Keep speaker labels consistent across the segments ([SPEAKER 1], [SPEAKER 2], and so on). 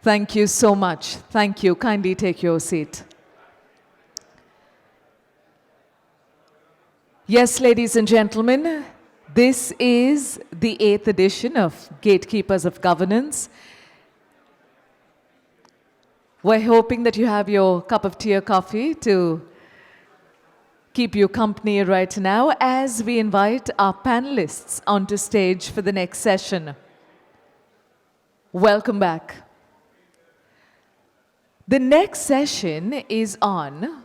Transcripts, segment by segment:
[SPEAKER 1] Thank you so much. Thank you. Kindly take your seat. Yes, ladies and gentlemen, this is the 8th edition of Gatekeepers of Governance. We're hoping that you have your cup of tea or coffee to keep you company right now as we invite our panelists onto stage for the next session. Welcome back. The next session is on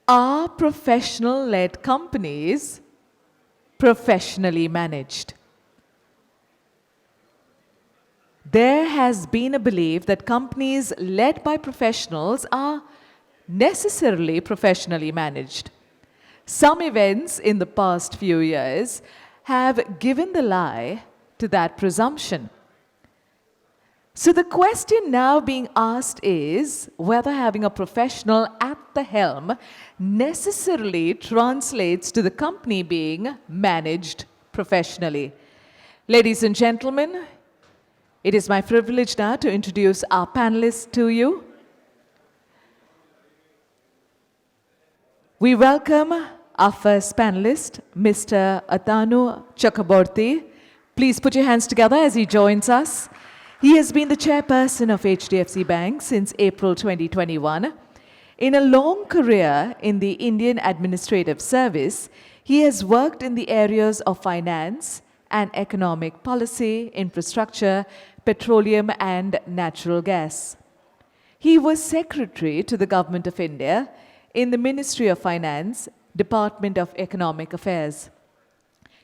[SPEAKER 1] are professional-led companies professionally managed? There has been a belief that companies led by professionals are necessarily professionally managed. Some events in the past few years have given the lie to that presumption. So the question now being asked is whether having a professional at the helm necessarily translates to the company being managed professionally. Ladies and gentlemen, it is my privilege now to introduce our panelists to you. We welcome our first panelist, Mr. Atanu Chakraborty. Please put your hands together as he joins us. He has been the chairperson of HDFC Bank since April 2021. In a long career in the Indian Administrative Service, he has worked in the areas of finance and economic policy, infrastructure, petroleum and natural gas. He was secretary to the Government of India in the Ministry of Finance, Department of Economic Affairs.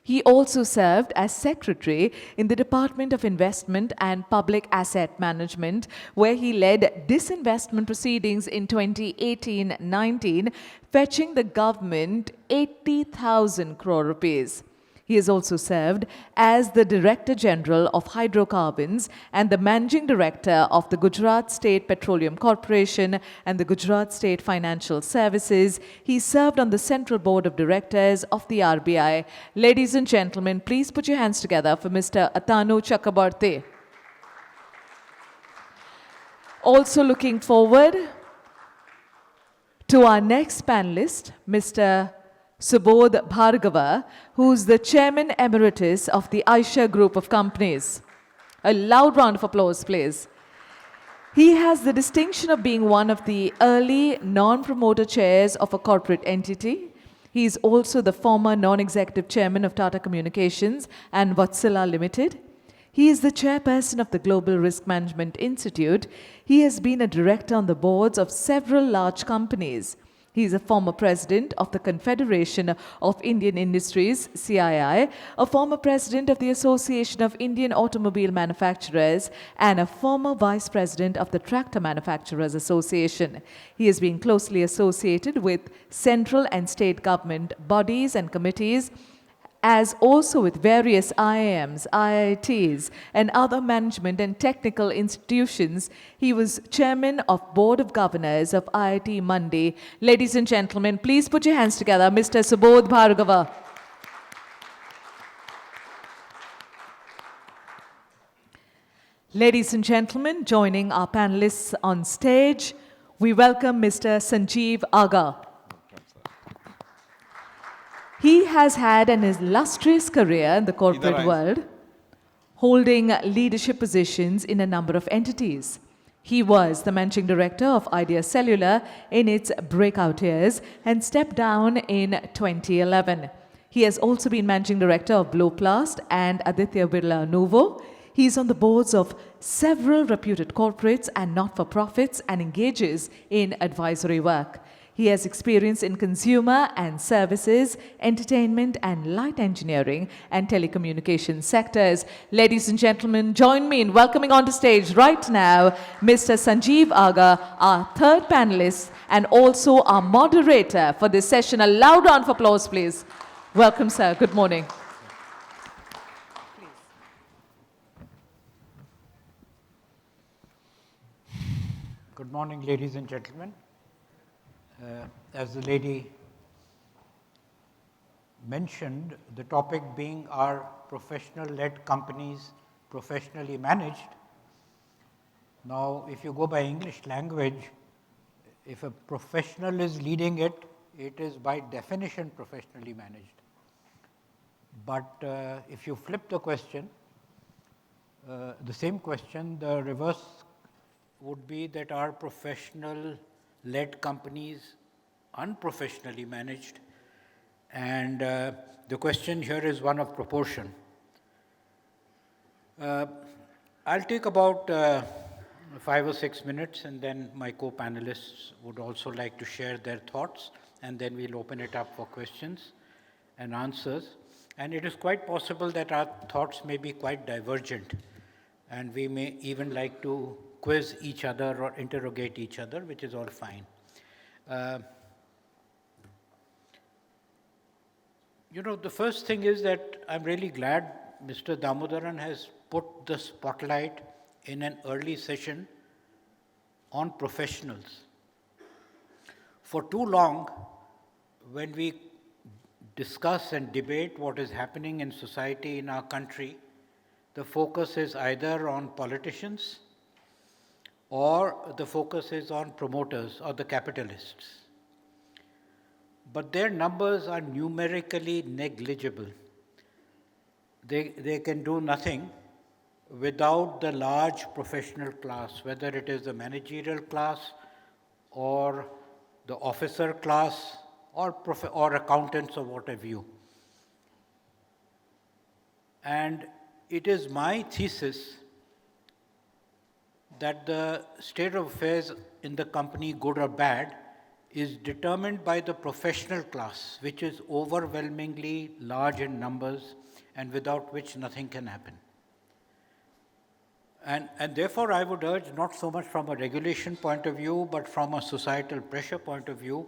[SPEAKER 1] He also served as secretary in the Department of Investment and Public Asset Management, where he led disinvestment proceedings in 2018-19, fetching the government 80,000 crore rupees. He has also served as the Director General of Hydrocarbons and the Managing Director of the Gujarat State Petroleum Corporation and the Gujarat State Financial Services. He served on the Central Board of Directors of the RBI. Ladies and gentlemen, please put your hands together for Mr. Atanu Chakraborty. Also looking forward to our next panelist, Mr. Subodh Bhargava, who's the Chairman Emeritus of the Aisha Group of Companies. A loud round of applause, please. He has the distinction of being one of the early non-promoter chairs of a corporate entity. He is also the former non-executive chairman of Tata Communications and Vatsala Limited. He is the chairperson of the Global Risk Management Institute. He has been a director on the boards of several large companies. He is a former president of the Confederation of Indian Industries, CII, a former president of the Association of Indian Automobile Manufacturers, and a former vice president of the Tractor Manufacturers Association. He has been closely associated with central and state government bodies and committees, as also with various IIMs, IITs, and other management and technical institutions. He was chairman of Board of Governors of IIT Mandi. Ladies and gentlemen, please put your hands together, Mr. Subodh Bhargava. Ladies and gentlemen, joining our panelists on stage, we welcome Mr. Sanjeev Aga. He has had an illustrious career in the corporate world, holding leadership positions in a number of entities. He was the managing director of Cellular in its breakout years and stepped down in 2011. He has also been managing director of Blowplast and Aditya Birla Nuvo. He is on the boards of several reputed corporates and not-for-profits and engages in advisory work. He has experience in consumer and services, entertainment and light engineering and telecommunications sectors. Ladies and gentlemen, join me in welcoming onto stage right now Mr. Sanjeev Aga, our third panelist and also our moderator for this session. A loud round of applause, please. Welcome, sir. Good morning.
[SPEAKER 2] Good morning, ladies and gentlemen. As the lady mentioned, the topic being are professional-led companies professionally managed, Now, if you go by English language, if a professional is leading it, it is by definition professionally managed. But if you flip the question, the same question, the reverse would be that are professional-led companies unprofessionally managed? And the question here is one of proportion. I'll take about 5 or 6 minutes, and then my co-panelists would also like to share their thoughts, and then we'll open it up for questions and answers. And it is quite possible that our thoughts may be quite divergent, and we may even like to quiz each other or interrogate each other, which is all fine. The first thing is that I'm really glad Mr. Damodaran has put the spotlight in an early session on professionals. For too long, when we discuss and debate what is happening in society in our country, the focus is either on politicians or the focus is on promoters or the capitalists. But their numbers are numerically negligible. They can do nothing without the large professional class, whether it is the managerial class or the officer class or accountants or what have you. And it is my thesis that the state of affairs in the company, good or bad, is determined by the professional class, which is overwhelmingly large in numbers and without which nothing can happen. And therefore, I would urge, not so much from a regulation point of view, but from a societal pressure point of view,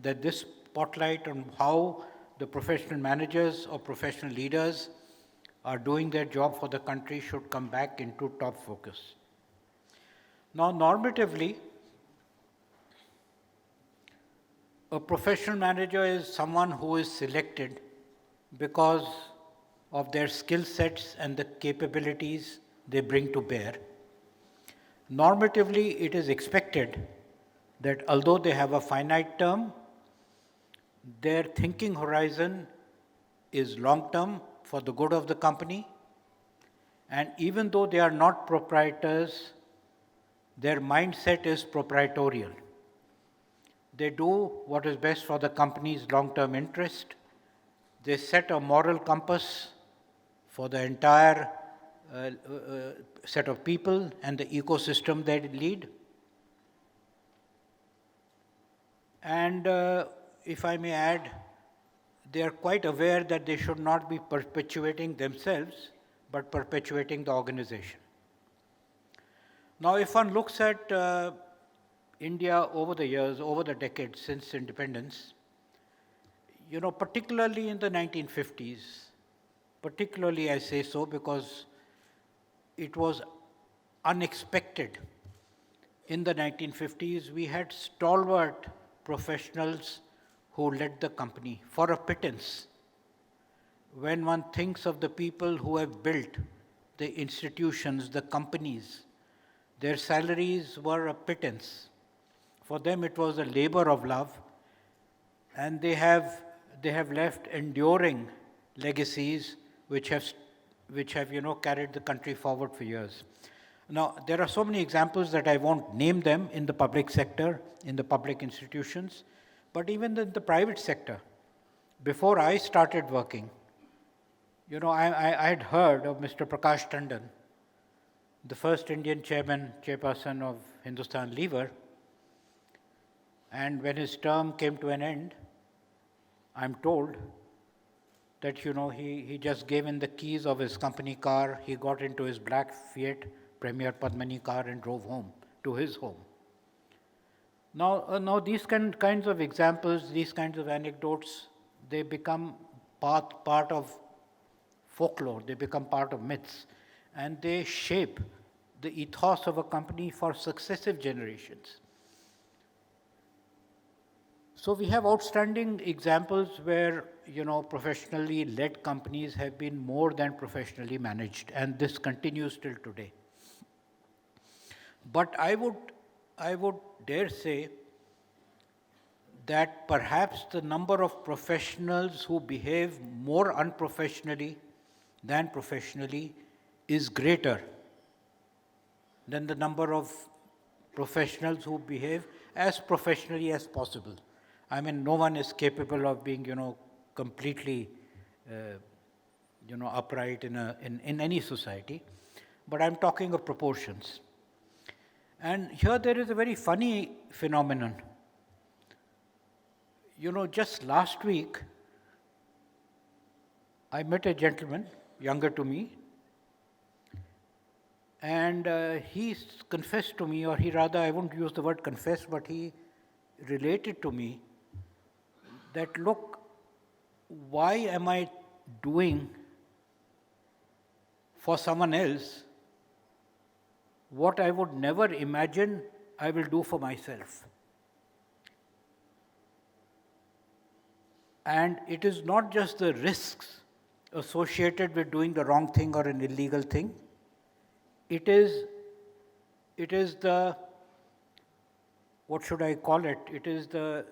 [SPEAKER 2] that this spotlight on how the professional managers or professional leaders are doing their job for the country should come back into top focus. Now, normatively, a professional manager is someone who is selected because of their skill sets and the capabilities they bring to bear. Normatively, it is expected that although they have a finite term, their thinking horizon is long-term for the good of the company, and even though they are not proprietors, their mindset is proprietorial. They do what is best for the company's long-term interest. They set a moral compass for the entire set of people and the ecosystem they lead. And if I may add, they are quite aware that they should not be perpetuating themselves, but perpetuating the organization. Now, if one looks at India over the years, over the decades since independence, particularly in the 1950s, particularly I say so because it was unexpected. In the 1950s, we had stalwart professionals who led the company for a pittance. When one thinks of the people who have built the institutions, the companies, their salaries were a pittance. For them, it was a labor of love, and they have left enduring legacies which have carried the country forward for years. Now, there are so many examples that I won't name them in the public sector, in the public institutions, but even in the private sector. Before I started working, I had heard of Mr. Prakash Tandon, the first Indian chairperson of Hindustan Lever, and when his term came to an end, I'm told that he just gave in the keys of his company car, he got into his black Fiat Premier Padmini car and drove home to his home. Now these kinds of examples, these kinds of anecdotes, they become part of folklore, they become part of myths, and they shape the ethos of a company for successive generations. So we have outstanding examples where, professionally led companies have been more than professionally managed, and this continues till today. But I would dare say that perhaps the number of professionals who behave more unprofessionally than professionally is greater than the number of professionals who behave as professionally as possible. I mean, no one is capable of being, completely, upright in any society. But I'm talking of proportions. And here there is a very funny phenomenon. Just last week, I met a gentleman, younger to me, and he confessed to me, or I won't use the word confess, but he related to me that, look, why am I doing for someone else what I would never imagine I will do for myself? And it is not just the risks associated with doing the wrong thing or an illegal thing. It is the, what should I call it? It is the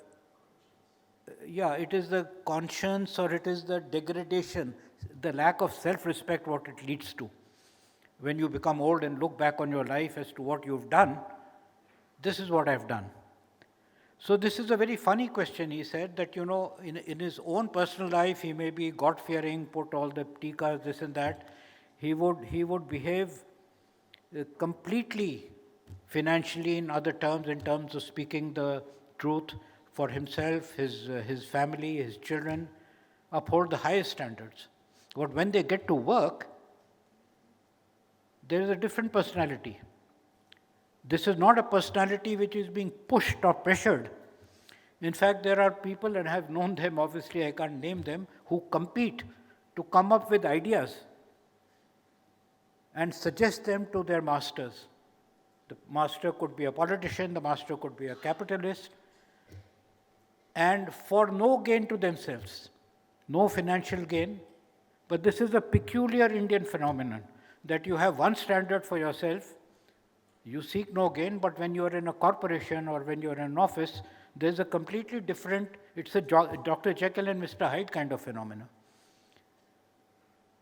[SPEAKER 2] conscience, or it is the degradation, the lack of self-respect what it leads to. When you become old and look back on your life as to what you've done, this is what I've done. So this is a very funny question. He said that, in his own personal life, he may be God-fearing, put all the tikas, this and that. He would behave completely financially, in other terms, in terms of speaking the truth for himself, his family, his children, uphold the highest standards. But when they get to work, there is a different personality. This is not a personality which is being pushed or pressured. In fact, there are people, and I have known them, obviously I can't name them, who compete to come up with ideas and suggest them to their masters. The master could be a politician, the master could be a capitalist, and for no gain to themselves, no financial gain. But this is a peculiar Indian phenomenon, that you have one standard for yourself, you seek no gain, but when you are in a corporation or when you are in an office, there's a completely different, it's a Dr. Jekyll and Mr. Hyde kind of phenomena.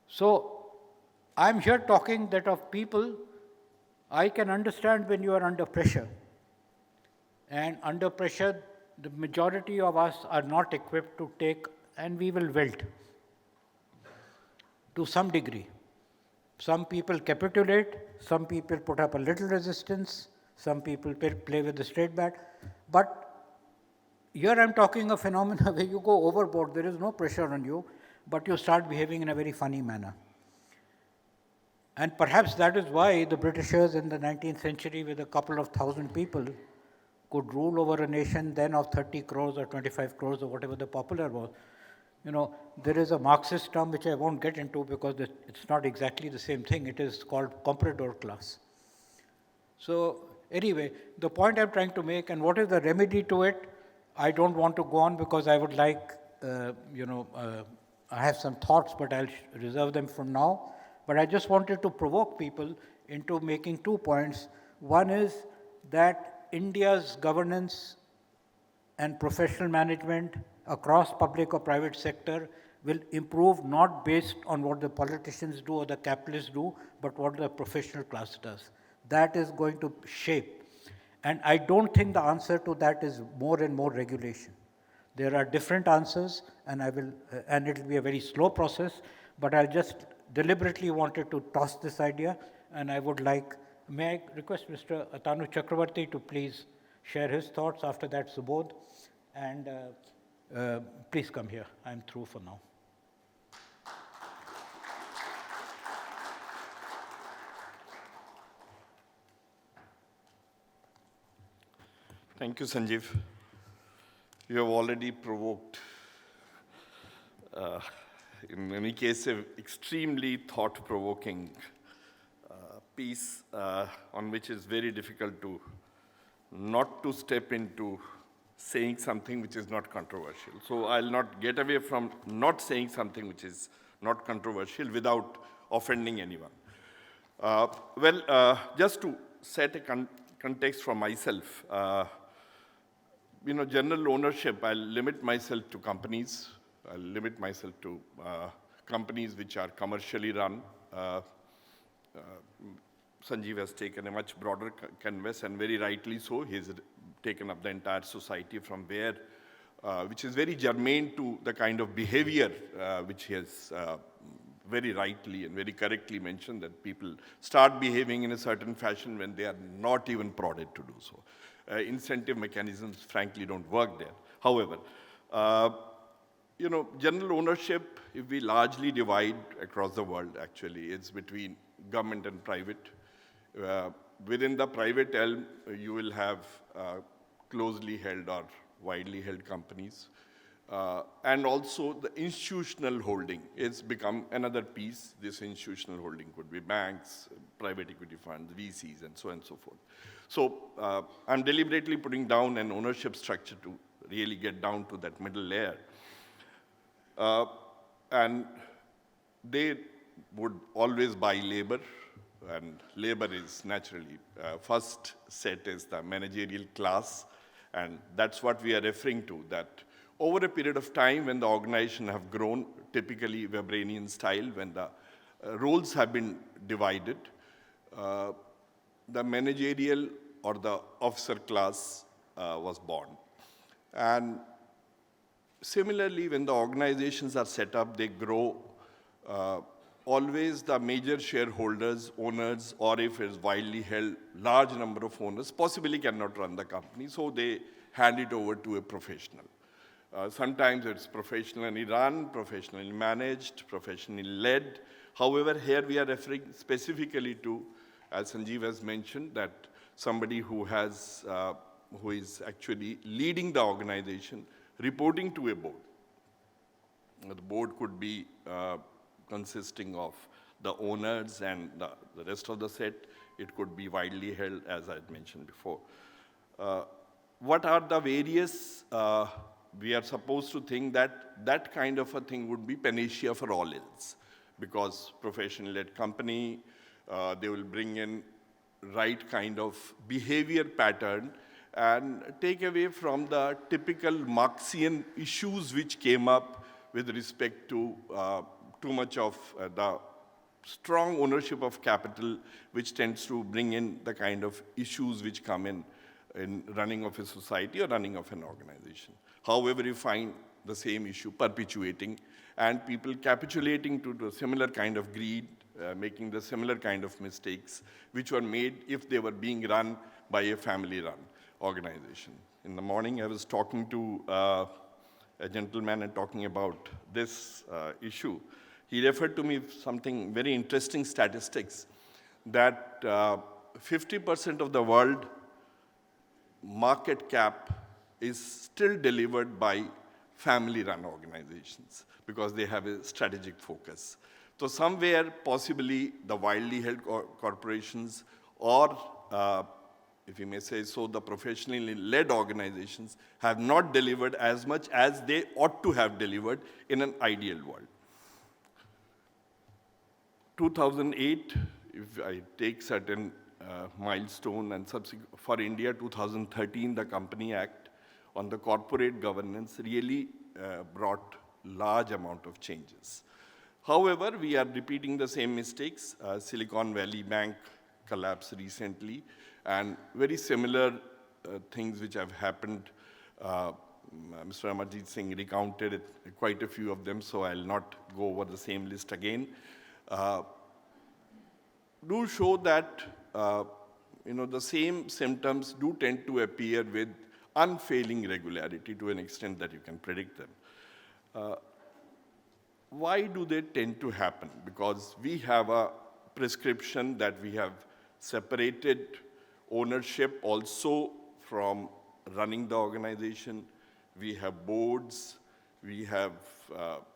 [SPEAKER 2] So, I'm here talking that of people, I can understand when you are under pressure. And under pressure, the majority of us are not equipped to take, and we will wilt to some degree. Some people capitulate, some people put up a little resistance, some people play with the straight bat. But here I'm talking a phenomena where you go overboard, there is no pressure on you, but you start behaving in a very funny manner. And perhaps that is why the Britishers in the 19th century, with a couple of thousand people, could rule over a nation then of 30 crores or 25 crores or whatever the popular was. There is a Marxist term which I won't get into because it's not exactly the same thing. It is called comprador class. So anyway, the point I'm trying to make, and what is the remedy to it, I don't want to go on because I would like, I have some thoughts, but I'll reserve them from now. But I just wanted to provoke people into making 2 points. One is that India's governance and professional management across public or private sector will improve not based on what the politicians do or the capitalists do, but what the professional class does. That is going to shape. And I don't think the answer to that is more and more regulation. There are different answers, and it will be a very slow process, but I just deliberately wanted to toss this idea, and I would like, may I request Mr. Atanu Chakraborty to please share his thoughts, after that Subodh, and please come here. I'm through for now.
[SPEAKER 3] Thank you, Sanjeev. You have already provoked, in many cases, extremely thought-provoking piece on which is very difficult to not to step into saying something which is not controversial. So I'll not get away from not saying something which is not controversial without offending anyone. Just to set a context for myself. General ownership, I'll limit myself to companies. I'll limit myself to companies which are commercially run. Sanjeev has taken a much broader canvas, and very rightly so. He's taken up the entire society from where, which is very germane to the kind of behavior which he has very rightly and very correctly mentioned, that people start behaving in a certain fashion when they are not even prodded to do so. Incentive mechanisms, frankly, don't work there. However, general ownership, if we largely divide across the world, actually, it's between government and private. Within the private helm, you will have closely held or widely held companies. And also the institutional holding has become another piece. This institutional holding could be banks, private equity funds, VCs, and so on and so forth. So I'm deliberately putting down an ownership structure to really get down to that middle layer. And they would always buy labor, and labor is naturally, first set is the managerial class, and that's what we are referring to, that over a period of time when the organization have grown, typically Webranian style, when the roles have been divided, the managerial or the officer class was born. And similarly, when the organizations are set up, they grow, always the major shareholders, owners, or if it's widely held, large number of owners possibly cannot run the company, so they hand it over to a professional. Sometimes it's professionally run, professionally managed, professionally led. However, here we are referring specifically to, as Sanjeev has mentioned, that somebody who is actually leading the organization, reporting to a board. The board could be consisting of the owners and the rest of the set. It could be widely held, as I had mentioned before. What are the various, we are supposed to think that that kind of a thing would be panacea for all ills, because professional-led company, they will bring in right kind of behavior pattern and take away from the typical Marxian issues which came up with respect to too much of the strong ownership of capital, which tends to bring in the kind of issues which come in running of a society or running of an organization. However, you find the same issue perpetuating and people capitulating to the similar kind of greed, making the similar kind of mistakes which were made if they were being run by a family-run organization. In the morning, I was talking to a gentleman and talking about this issue. He referred to me something very interesting statistics, that 50% of the world market cap is still delivered by family-run organizations because they have a strategic focus. So somewhere, possibly, the widely held corporations or, if you may say so, the professionally led organizations have not delivered as much as they ought to have delivered in an ideal world. 2008, if I take certain milestone, and for India, 2013, the Company Act on the corporate governance really brought large amount of changes. However, we are repeating the same mistakes. Silicon Valley Bank collapsed recently, and very similar things which have happened. Mr. Amarjit Singh recounted quite a few of them, so I'll not go over the same list again. Do show that the same symptoms do tend to appear with unfailing regularity to an extent that you can predict them. Why do they tend to happen? Because we have a prescription that we have separated ownership also from running the organization. We have boards, we have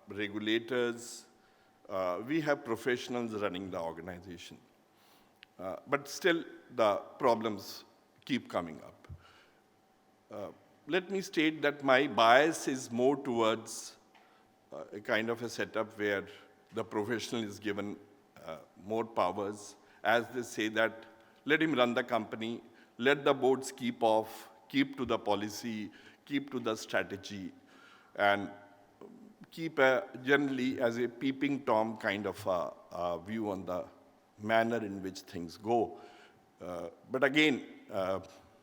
[SPEAKER 3] regulators, we have professionals running the organization. But still, the problems keep coming up. Let me state that my bias is more towards a kind of a setup where the professional is given more powers, as they say that let him run the company, Let the boards keep off, keep to the policy, keep to the strategy, and keep generally as a peeping Tom kind of a view on the manner in which things go. But again,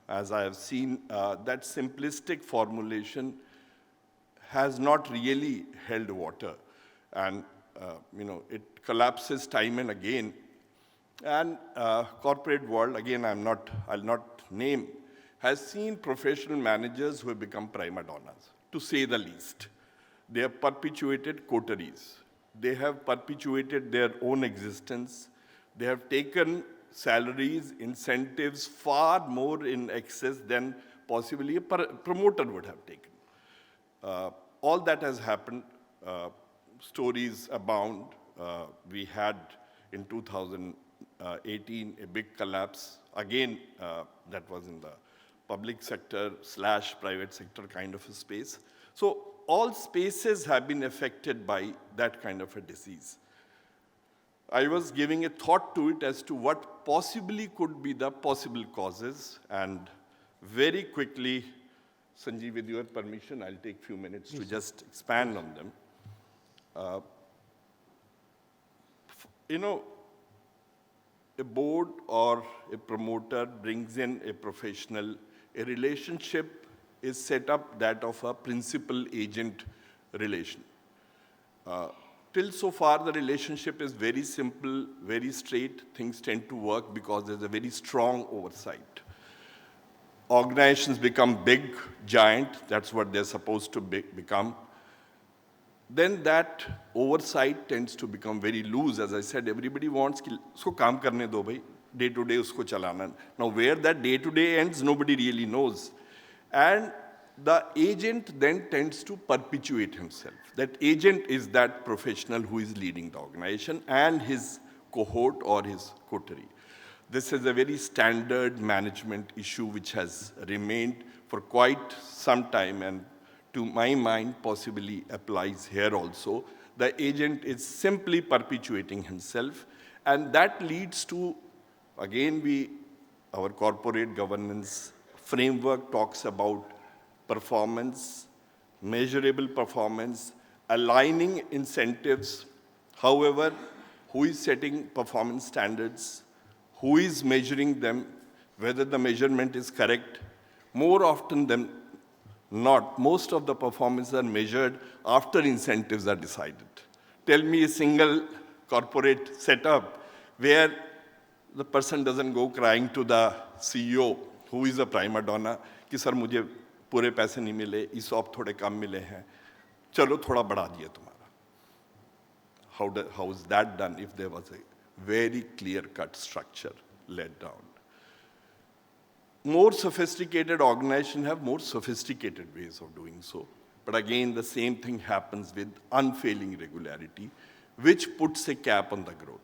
[SPEAKER 3] as I have seen, that simplistic formulation has not really held water. And it collapses time and again. And corporate world, again, I'll not name, has seen professional managers who have become prima donnas, to say the least. They have perpetuated coteries. They have perpetuated their own existence. They have taken salaries, incentives far more in excess than possibly a promoter would have taken. All that has happened. Stories abound. We had in 2018 a big collapse. Again, that was in the public sector / private sector kind of a space. So all spaces have been affected by that kind of a disease. I was giving a thought to it as to what possibly could be the possible causes, and very quickly, Sanjeev, with your permission, I'll take a few minutes to just expand on them. A board or a promoter brings in a professional. A relationship is set up that of a principal-agent relation. Till so far, the relationship is very simple, very straight. Things tend to work because there's a very strong oversight. Organizations become big, giant. That's what they're supposed to become. Then that oversight tends to become very loose. As I said, everybody wants कि उसको काम करने दो भाई, day to day उसको चलाना. Now where that day to day ends, nobody really knows. And the agent then tends to perpetuate himself. That agent is that professional who is leading the organization and his cohort or his coterie. This is a very standard management issue which has remained for quite some time, and to my mind possibly applies here also. The agent is simply perpetuating himself, and that leads to, again, our corporate governance framework talks about performance, measurable performance, aligning incentives. However, who is setting performance standards? Who is measuring them? Whether the measurement is correct? More often than not, most of the performances are measured after incentives are decided. Tell me a single corporate setup where the person doesn't go crying to the CEO, who is a prima donna, कि sir मुझे पूरे पैसे नहीं मिले, ESOP थोड़े कम मिले हैं, चलो थोड़ा बढ़ा दिया तुम्हारा. How is that done if there was a very clear-cut structure laid down? More sophisticated organizations have more sophisticated ways of doing so. But again, the same thing happens with unfailing regularity, which puts a cap on the growth.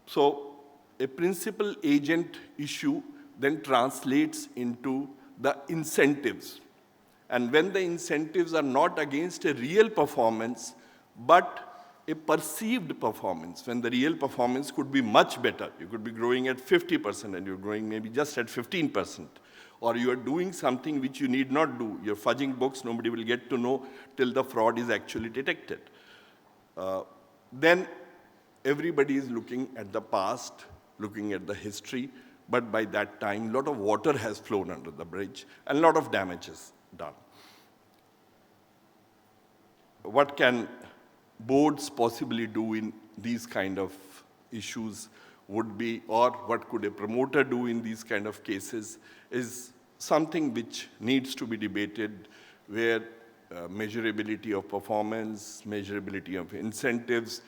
[SPEAKER 3] So a principal agent issue then translates into the incentives. And when the incentives are not against a real performance, but a perceived performance, when the real performance could be much better. You could be growing at 50% and you're growing maybe just at 15%. Or you are doing something which you need not do. You're fudging books, nobody will get to know till the fraud is actually detected. Then everybody is looking at the past, looking at the history, but by that time, a lot of water has flown under the bridge and a lot of damage is done. What can boards possibly do in these kind of issues would be, or what could a promoter do in these kind of cases, is something which needs to be debated, where measurability of performance, measurability of incentives.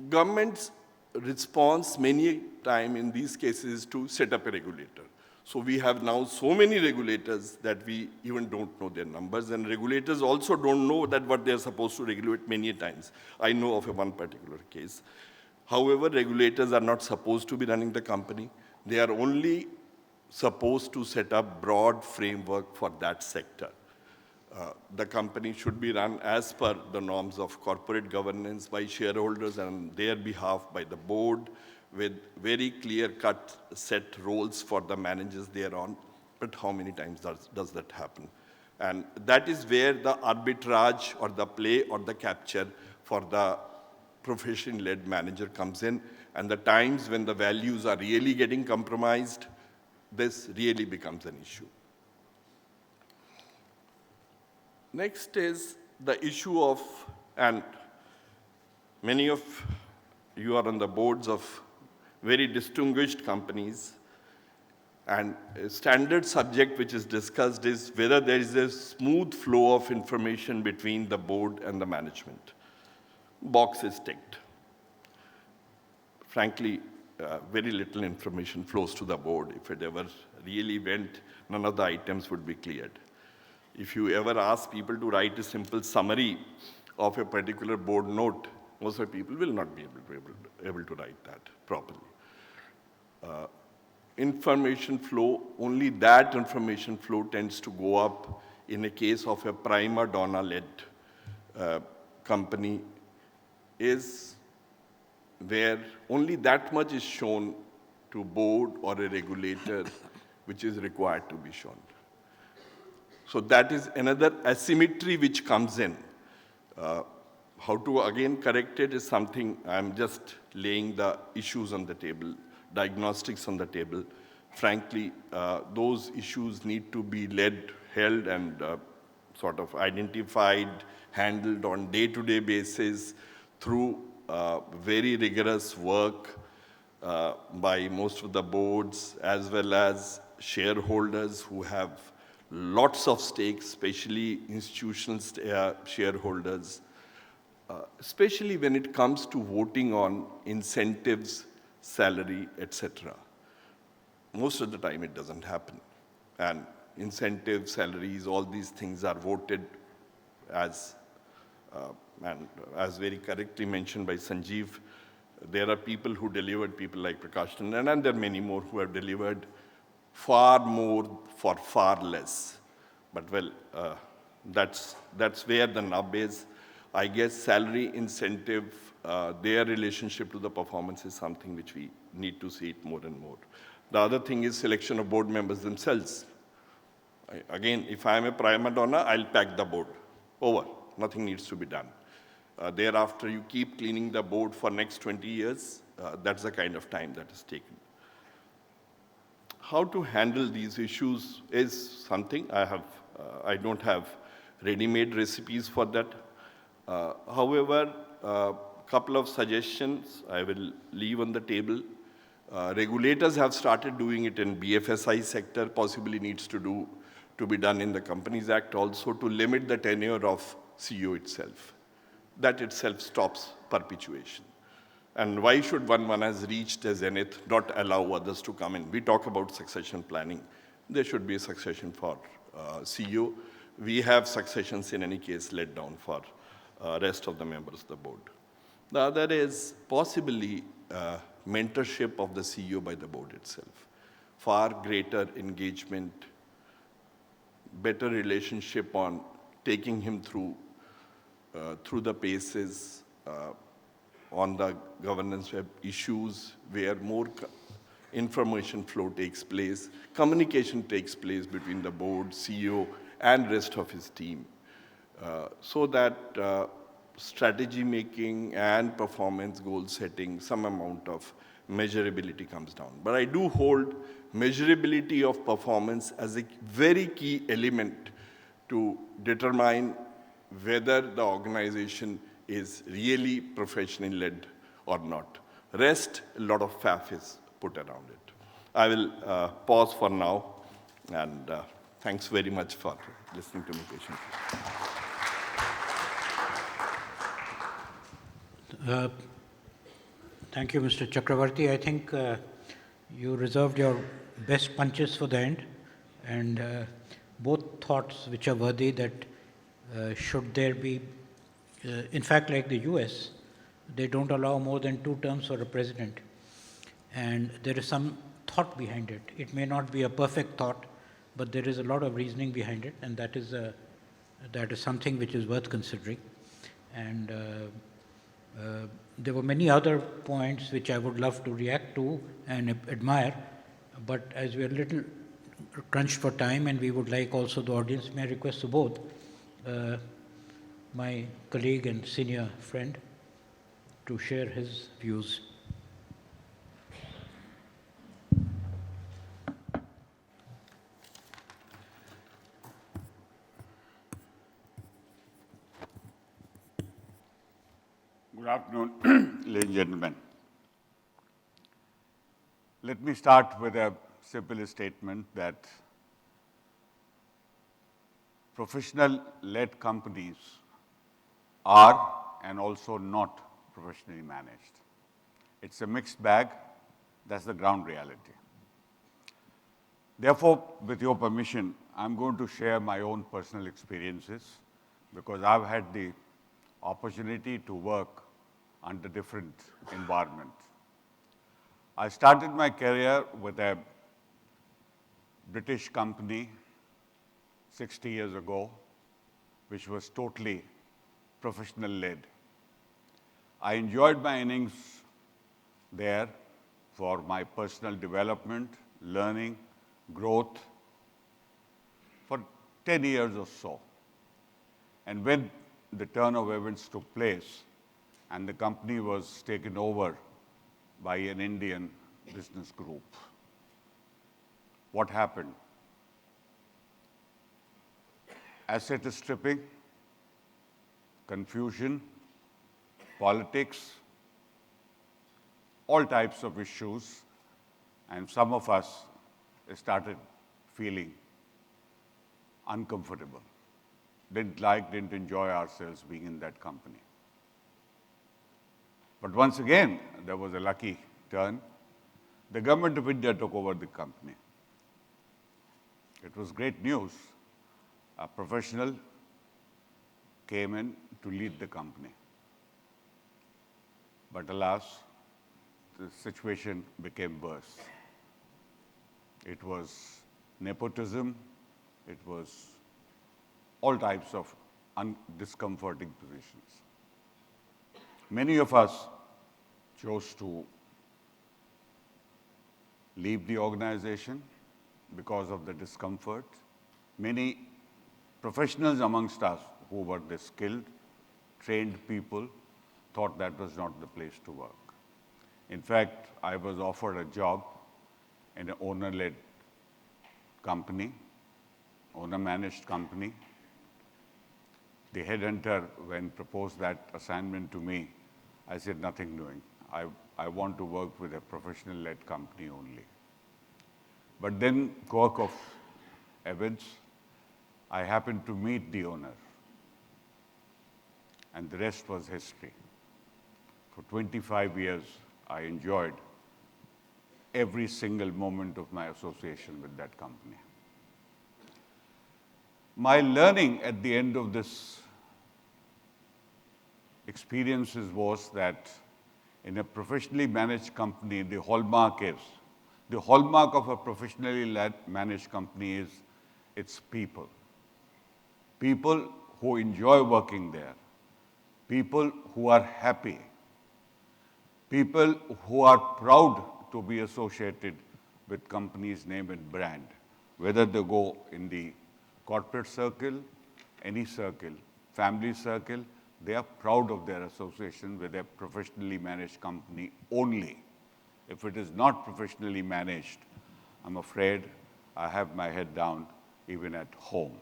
[SPEAKER 3] Government's response many times in these cases to set up a regulator. So we have now so many regulators that we even don't know their numbers, and regulators also don't know that what they're supposed to regulate many times. I know of one particular case. However, regulators are not supposed to be running the company. They are only supposed to set up broad framework for that sector. The company should be run as per the norms of corporate governance by shareholders and on their behalf by the board, with very clear-cut set roles for the managers thereon, but how many times does that happen? And that is where the arbitrage or the play or the capture for the profession-led manager comes in, and the times when the values are really getting compromised, this really becomes an issue. Next is the issue of, and many of you are on the boards of very distinguished companies, and a standard subject which is discussed is whether there is a smooth flow of information between the board and the management. Box is ticked. Frankly, very little information flows to the board. If it ever really went, none of the items would be cleared. If you ever ask people to write a simple summary of a particular board note, most of the people will not be able to write that properly. Information flow, only that information flow tends to go up in a case of a prima donna-led company, is where only that much is shown to board or a regulator which is required to be shown. So that is another asymmetry which comes in. How to again correct it is something I'm just laying the issues on the table, diagnostics on the table. Frankly, those issues need to be held and sort of identified, handled on day-to-day basis through very rigorous work by most of the boards, as well as shareholders who have lots of stakes, especially institutional shareholders, especially when it comes to voting on incentives, salary, etc. Most of the time it doesn't happen. And incentives, salaries, all these things are voted as, and as very correctly mentioned by Sanjeev, there are people who delivered, people like Prakash Tandon, and there are many more who have delivered far more for far less. But well, that's where the nub is. I guess salary, incentive, their relationship to the performance is something which we need to see it more and more. The other thing is selection of board members themselves. Again, if I am a prima donna, I'll pack the board. Over. Nothing needs to be done. Thereafter, you keep cleaning the board for next 20 years. That's the kind of time that is taken. How to handle these issues is something I don't have ready-made recipes for that. However, a couple of suggestions I will leave on the table. Regulators have started doing it in BFSI sector, possibly needs to be done in the Companies Act also, to limit the tenure of CEO itself. That itself stops perpetuation. And why should one has reached a zenith not allow others to come in? We talk about succession planning. There should be a succession for CEO. We have successions in any case laid down for rest of the members of the board. The other is possibly mentorship of the CEO by the board itself. Far greater engagement, better relationship on taking him through the paces on the governance web issues where more information flow takes place, communication takes place between the board, CEO, and rest of his team, so that strategy making and performance goal setting, some amount of measurability comes down. But I do hold measurability of performance as a very key element to determine whether the organization is really professionally led or not. Rest, a lot of faff is put around it. I will pause for now, and thanks very much for listening to me patiently.
[SPEAKER 2] Thank you, Mr. Chakraborty. I think you reserved your best punches for the end, and both thoughts which are worthy that should there be, in fact, like the US, they don't allow more than 2 terms for a president. And there is some thought behind it. It may not be a perfect thought, but there is a lot of reasoning behind it, and that is something which is worth considering. And There were many other points which I would love to react to and admire, but as we are a little crunched for time and we would like also the audience, may I request Subodh, my colleague and senior friend, to share his views.
[SPEAKER 4] Good afternoon, ladies and gentlemen. Let me start with a simple statement that professional-led companies are and also not professionally managed. It's a mixed bag. That's the ground reality. Therefore, with your permission, I'm going to share my own personal experiences because I've had the opportunity to work under different environments. I started my career with a British company 60 years ago, which was totally professional-led. I enjoyed my innings there for my personal development, learning, growth for 10 years or so. And when the turn of events took place and the company was taken over by an Indian business group, what happened? Asset stripping, confusion, politics, all types of issues, and some of us started feeling uncomfortable. Didn't enjoy ourselves being in that company. But once again, there was a lucky turn. The government of India took over the company. It was great news. A professional came in to lead the company. But alas, the situation became worse. It was nepotism. It was all types of discomforting positions. Many of us chose to leave the organization because of the discomfort. Many professionals amongst us who were the skilled, trained people thought that was not the place to work. In fact, I was offered a job in an owner-led company, owner-managed company. The headhunter, when proposed that assignment to me, I said, nothing doing. I want to work with a professional-led company only. But then, quirk of events, I happened to meet the owner. And the rest was history. For 25 years, I enjoyed every single moment of my association with that company. My learning at the end of this experiences was that in a professionally managed company, the hallmark of a professionally managed company is its people. People who enjoy working there. People who are happy. People who are proud to be associated with company's name and brand, whether they go in the corporate circle, any circle, family circle, they are proud of their association with a professionally managed company only. If it is not professionally managed, I'm afraid I have my head down even at home.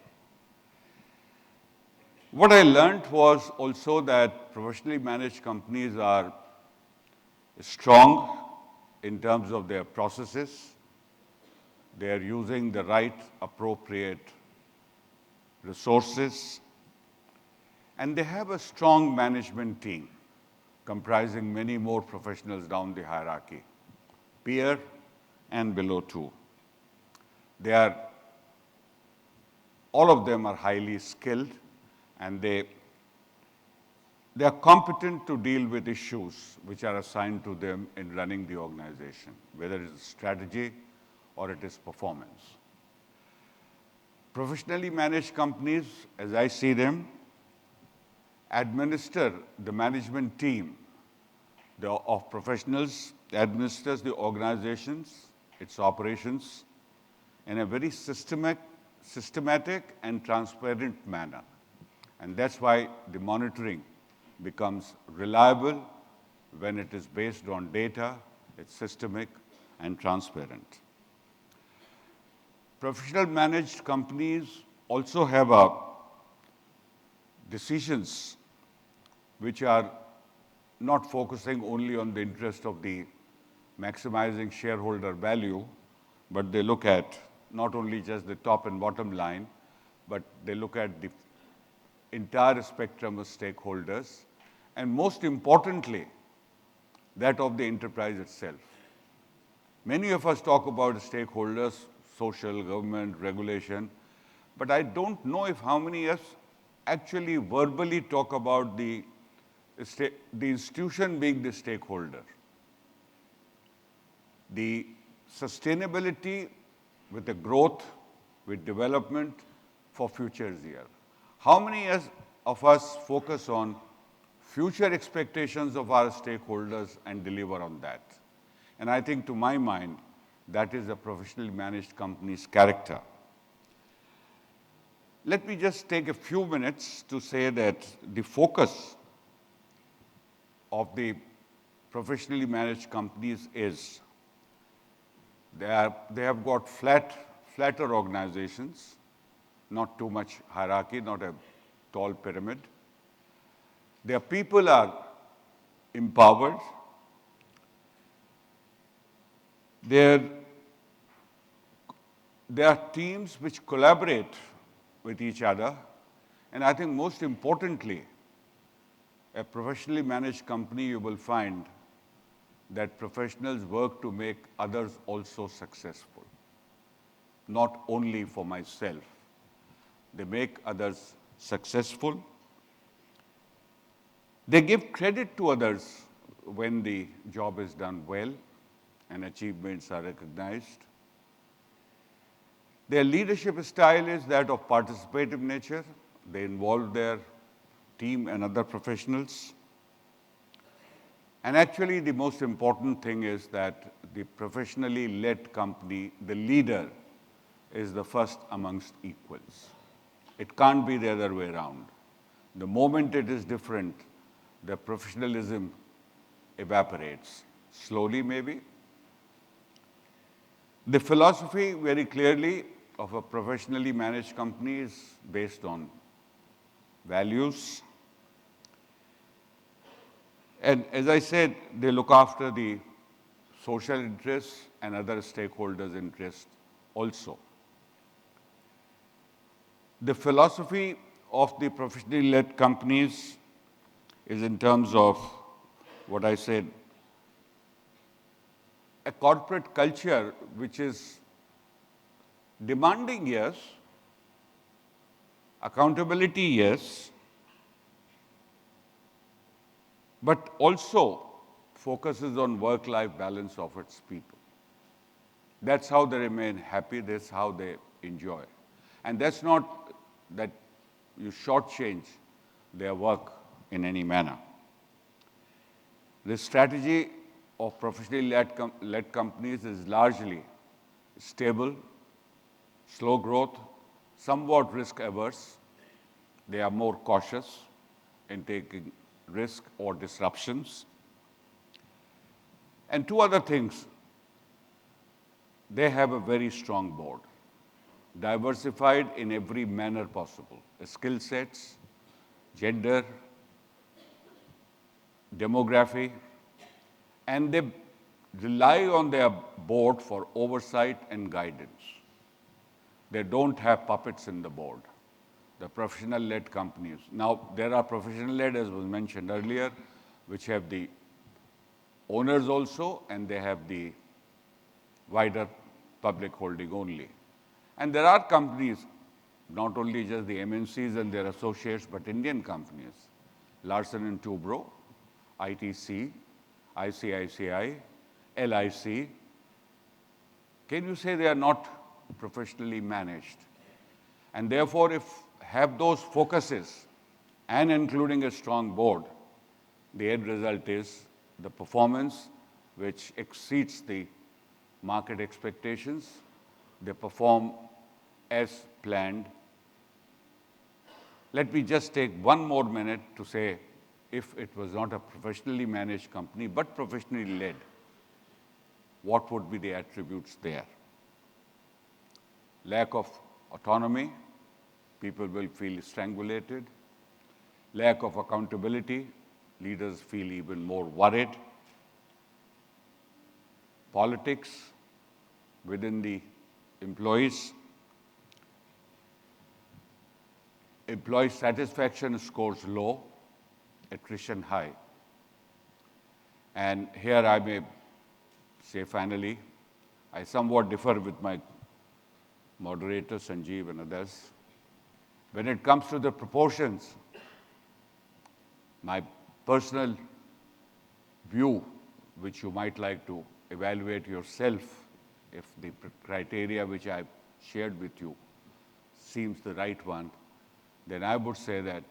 [SPEAKER 4] What I learned was also that professionally managed companies are strong in terms of their processes. They are using the right, appropriate resources. And they have a strong management team comprising many more professionals down the hierarchy, peer and below too. All of them are highly skilled and they are competent to deal with issues which are assigned to them in running the organization, whether it is strategy or it is performance. Professionally managed companies, as I see them, administer the management team of professionals administers the organizations, its operations, in a very systematic and transparent manner. And that's why the monitoring becomes reliable when it is based on data, it's systemic and transparent. Professional managed companies also have decisions which are not focusing only on the interest of the maximizing shareholder value, but they look at not only just the top and bottom line, but they look at the entire spectrum of stakeholders, and most importantly, that of the enterprise itself. Many of us talk about stakeholders, social, government, regulation, but I don't know if how many of us actually verbally talk about the institution being the stakeholder. The sustainability with the growth, with development for future years. How many of us focus on future expectations of our stakeholders and deliver on that? And I think, to my mind, that is a professionally managed company's character. Let me just take a few minutes to say that the focus of the professionally managed companies is they have got flatter organizations, not too much hierarchy, not a tall pyramid. Their people are empowered. There are teams which collaborate with each other. And I think most importantly, a professionally managed company, you will find that professionals work to make others also successful, not only for myself. They make others successful. They give credit to others when the job is done well and achievements are recognized. Their leadership style is that of participative nature. They involve their team and other professionals. And actually, the most important thing is that the professionally led company, the leader, is the first amongst equals. It can't be the other way around. The moment it is different, the professionalism evaporates, slowly maybe. The philosophy, very clearly, of a professionally managed company is based on values. And as I said, they look after the social interests and other stakeholders' interests also. The philosophy of the professionally led companies is in terms of what I said, a corporate culture which is demanding, yes, accountability, yes, but also focuses on work-life balance of its people. That's how they remain happy, that's how they enjoy. And that's not that you shortchange their work in any manner. The strategy of professionally led companies is largely stable, slow growth, somewhat risk-averse. They are more cautious in taking risk or disruptions. And two other things. They have a very strong board, diversified in every manner possible. Skill sets, gender, demography, and they rely on their board for oversight and guidance. They don't have puppets in the board, the professional-led companies. Now, there are professional-led, as was mentioned earlier, which have the owners also, and they have the wider public holding only. And there are companies, not only just the MNCs and their associates, but Indian companies, Larsen & Toubro, ITC, ICICI, LIC. Can you say they are not professionally managed? And therefore, if have those focuses and including a strong board, the end result is the performance which exceeds the market expectations. They perform as planned. Let me just take one more minute to say, if it was not a professionally managed company, but professionally led, what would be the attributes there? Lack of autonomy, people will feel strangulated. Lack of accountability, leaders feel even more worried. Politics within the employees. Employee satisfaction scores low, attrition high. And here I may say finally, I somewhat differ with my moderator, Sanjeev, and others. When it comes to the proportions, my personal view, which you might like to evaluate yourself, if the criteria which I've shared with you seems the right one, then I would say that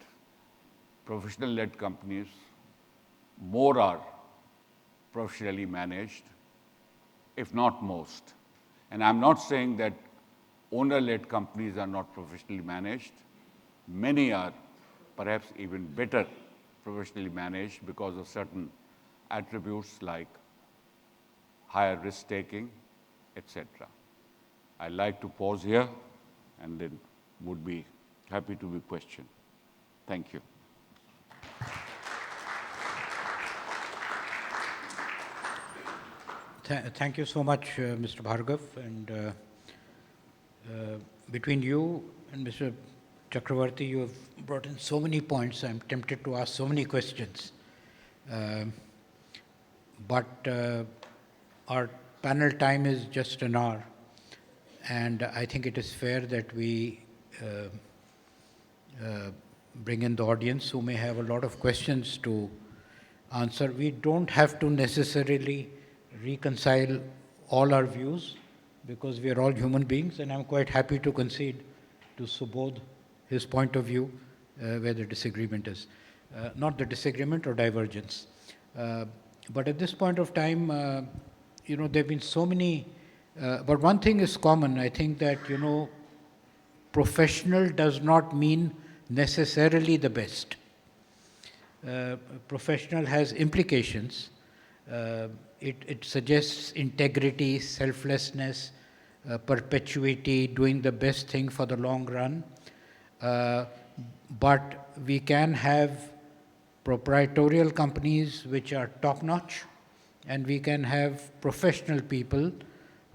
[SPEAKER 4] professional-led companies more are professionally managed, if not most. And I'm not saying that owner-led companies are not professionally managed. Many are perhaps even better professionally managed because of certain attributes like higher risk-taking, etc. I'd like to pause here and then would be happy to be questioned. Thank you.
[SPEAKER 2] Thank you so much, Mr. Bhargava. And between you and Mr. Chakraborty, you have brought in so many points. I'm tempted to ask so many questions. But our panel time is just an hour. And I think it is fair that we bring in the audience who may have a lot of questions to answer. We don't have to necessarily reconcile all our views because we are all human beings, and I'm quite happy to concede to Subodh his point of view where the disagreement is. Not the disagreement or divergence. But at this point of time, there have been so many, but one thing is common. I think that, professional does not mean necessarily the best. Professional has implications. It suggests integrity, selflessness, perpetuity, doing the best thing for the long run. But we can have proprietorial companies which are top-notch, and we can have professional people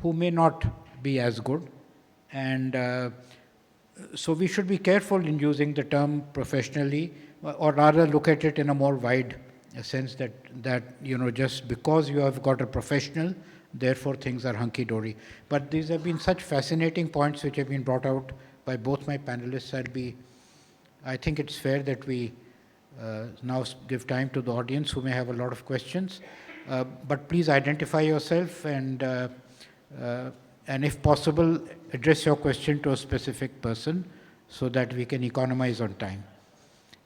[SPEAKER 2] who may not be as good. And so we should be careful in using the term professionally, or rather look at it in a more wide sense that just because you have got a professional, therefore things are hunky-dory. But these have been such fascinating points which have been brought out by both my panelists. I think it's fair that we now give time to the audience who may have a lot of questions. But please identify yourself and if possible, address your question to a specific person so that we can economize on time.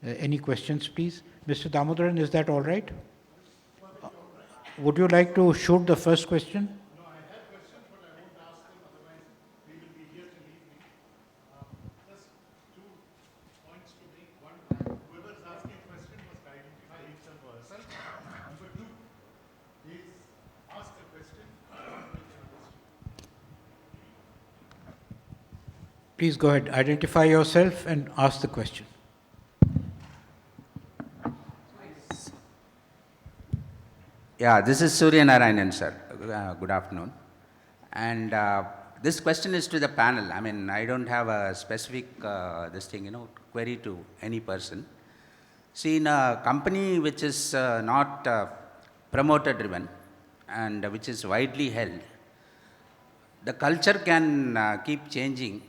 [SPEAKER 2] Any questions, please? Mr. Damodaran, is that all right? Would you like to shoot the first question?
[SPEAKER 5] No, I have questions, but I won't ask them, otherwise we will be here till evening. Just 2 points to make. One, whoever is asking a question must identify himself or herself. Number 2 is ask a question.
[SPEAKER 2] Please go ahead, identify yourself and ask the question.
[SPEAKER 6] Yeah, this is Surya Narayanan, sir. Good afternoon. And this question is to the panel. I mean, I don't have a specific query to any person. See, in a company which is not promoter-driven and which is widely held, the culture can keep changing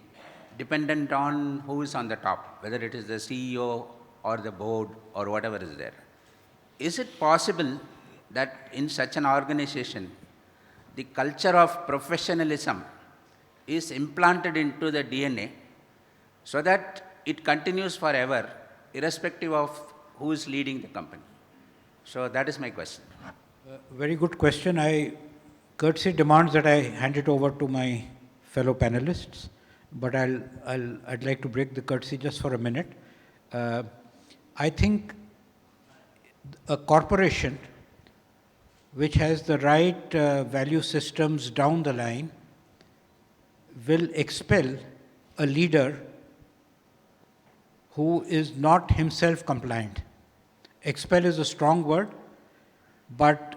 [SPEAKER 6] dependent on who is on the top, whether it is the CEO or the board or whatever is there. Is it possible that in such an organization, the culture of professionalism is implanted into the DNA so that it continues forever, irrespective of who is leading the company? So that is my question.
[SPEAKER 2] Very good question. Courtesy demands that I hand it over to my fellow panelists, but I'd like to break the courtesy just for a minute. I think a corporation which has the right value systems down the line will expel a leader who is not himself compliant. Expel is a strong word, but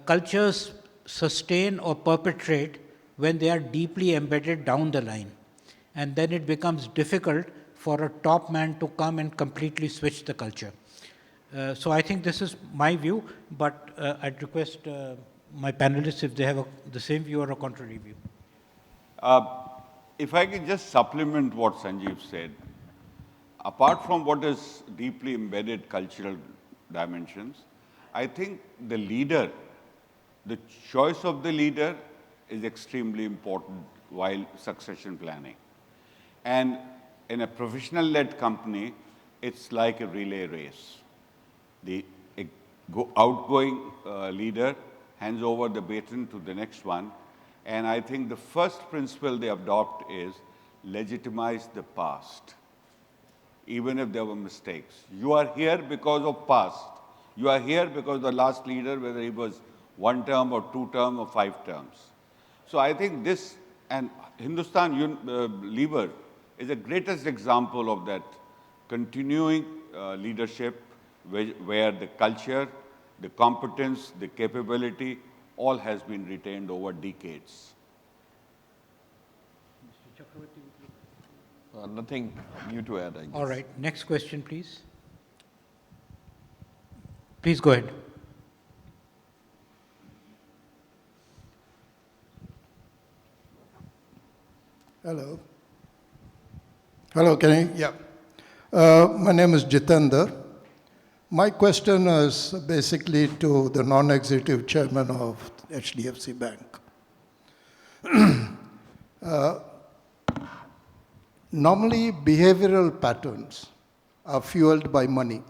[SPEAKER 2] cultures sustain or perpetrate when they are deeply embedded down the line. And then it becomes difficult for a top man to come and completely switch the culture. So I think this is my view, but I'd request my panelists if they have the same view or a contrary view.
[SPEAKER 4] If I can just supplement what Sanjeev said, apart from what is deeply embedded cultural dimensions, I think the leader, the choice of the leader is extremely important while succession planning. And in a professional-led company, it's like a relay race. The outgoing leader hands over the baton to the next one. And I think the first principle they adopt is legitimize the past, even if there were mistakes. You are here because of past. You are here because the last leader, whether he was 1 term or 2 term or 5 terms. So I think this, and Hindustan Lever is the greatest example of that continuing leadership where the culture, the competence, the capability, all has been retained over decades.
[SPEAKER 2] Mr. Chakraborty.
[SPEAKER 3] Nothing new to add, I guess.
[SPEAKER 2] All right, next question, please. Please go ahead.
[SPEAKER 7] Hello. Hello, can I? Yeah. My name is Jitender. My question is basically to the non-executive chairman of HDFC Bank. Normally, behavioral patterns are fueled by money.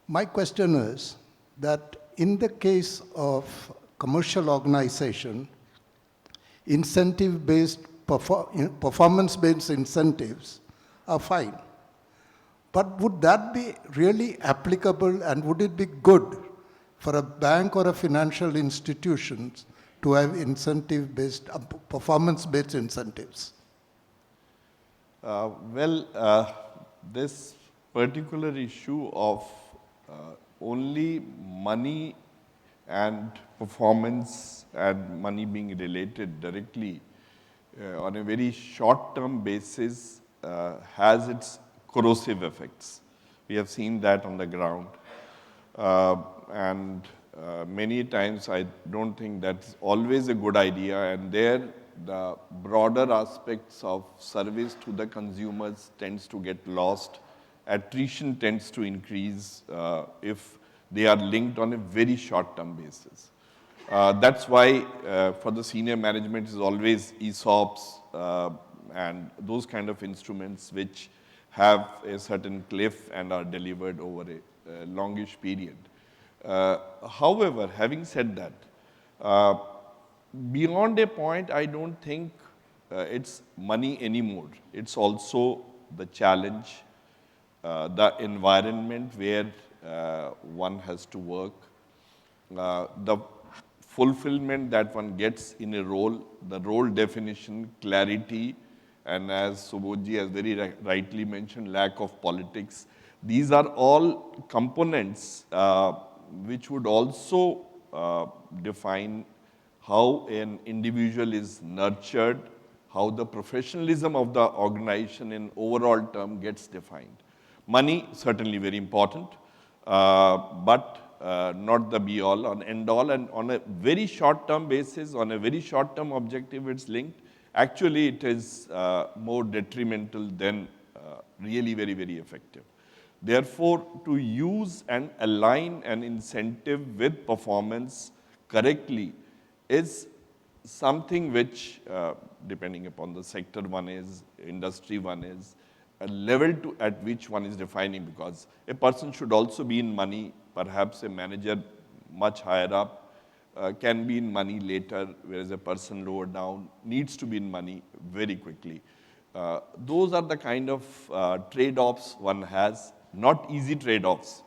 [SPEAKER 7] My question is that in the case of commercial organization, incentive-based, performance-based incentives are fine. But would that be really applicable, and would it be good for a bank or a financial institution to have incentive-based, performance-based incentives?
[SPEAKER 3] This particular issue of only money and performance and money being related directly on a very short-term basis has its corrosive effects. We have seen that on the ground. Many times I don't think that's always a good idea, and there the broader aspects of service to the consumers tends to get lost. Attrition tends to increase if they are linked on a very short-term basis. That's why for the senior management is always ESOPs and those kind of instruments which have a certain cliff and are delivered over a longish period. However, having said that, beyond a point, I don't think it's money anymore. It's also the challenge, the environment where one has to work, the fulfillment that one gets in a role, the role definition, clarity, and as Subodh has very rightly mentioned, lack of politics. These are all components which would also define how an individual is nurtured, how the professionalism of the organization in overall term gets defined. Money, certainly very important, but not the be-all and end-all, and on a very short-term basis, on a very short-term objective it's linked. Actually, it is more detrimental than really very, very effective. Therefore, to use and align an incentive with performance correctly is something which, depending upon the sector one is, industry one is, a level at which one is defining, because a person should also be in money perhaps a manager much higher up can be in money later, whereas a person lower down needs to be in money very quickly. Those are the kind of trade-offs one has, not easy trade-offs.